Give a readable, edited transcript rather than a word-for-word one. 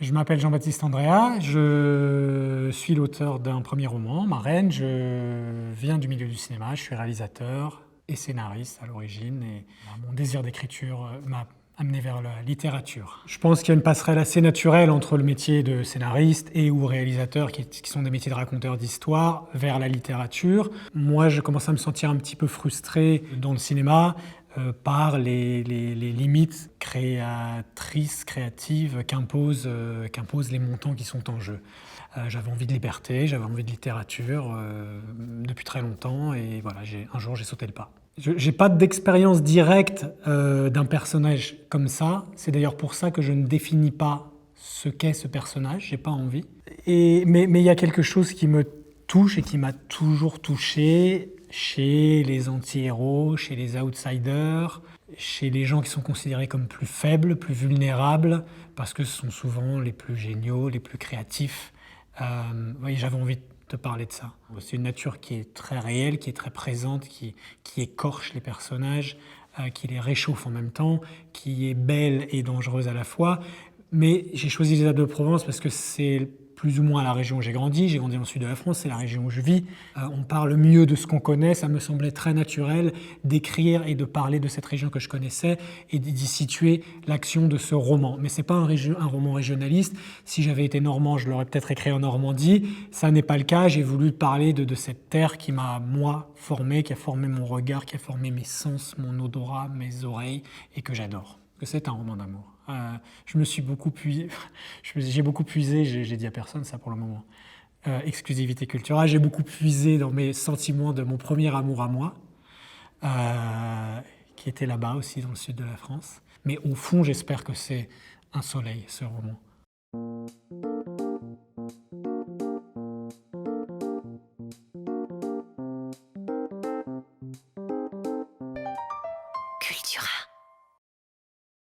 Je m'appelle Jean-Baptiste Andrea, je suis l'auteur d'un premier roman, Ma Reine. Je viens du milieu du cinéma, je suis réalisateur et scénariste à l'origine. Et mon désir d'écriture m'a amené vers la littérature. Je pense qu'il y a une passerelle assez naturelle entre le métier de scénariste et ou réalisateur, qui sont des métiers de raconteur d'histoire, vers la littérature. Moi, je commence à me sentir un petit peu frustré dans le cinéma par les limites créatrices, créatives qu'imposent les montants qui sont en jeu. J'avais envie de liberté, j'avais envie de littérature depuis très longtemps et voilà, un jour j'ai sauté le pas. Je n'ai pas d'expérience directe d'un personnage comme ça. C'est d'ailleurs pour ça que je ne définis pas ce qu'est ce personnage, j'ai pas envie. Mais il y a quelque chose qui me touche et qui m'a toujours touché chez les anti-héros, chez les outsiders, chez les gens qui sont considérés comme plus faibles, plus vulnérables, parce que ce sont souvent les plus géniaux, les plus créatifs. Oui, j'avais envie de te parler de ça. C'est une nature qui est très réelle, qui est très présente, qui écorche les personnages, qui les réchauffe en même temps, qui est belle et dangereuse à la fois. Mais j'ai choisi les Alpes de Provence parce que c'est plus ou moins la région où j'ai grandi. J'ai grandi dans le sud de la France, c'est la région où je vis. On parle mieux de ce qu'on connaît. Ça me semblait très naturel d'écrire et de parler de cette région que je connaissais et d'y situer l'action de ce roman. Mais c'est pas un roman régionaliste. Si j'avais été normand, je l'aurais peut-être écrit en Normandie. Ça n'est pas le cas. J'ai voulu parler de cette terre qui m'a, moi, formé, qui a formé mon regard, qui a formé mes sens, mon odorat, mes oreilles et que j'adore. Que c'est un roman d'amour. Je me suis beaucoup puisé, j'ai beaucoup puisé, j'ai dit à personne ça pour le moment, exclusivité culturelle, j'ai beaucoup puisé dans mes sentiments de mon premier amour à moi, qui était là-bas aussi dans le sud de la France. Mais au fond, j'espère que c'est un soleil, ce roman. Cultura.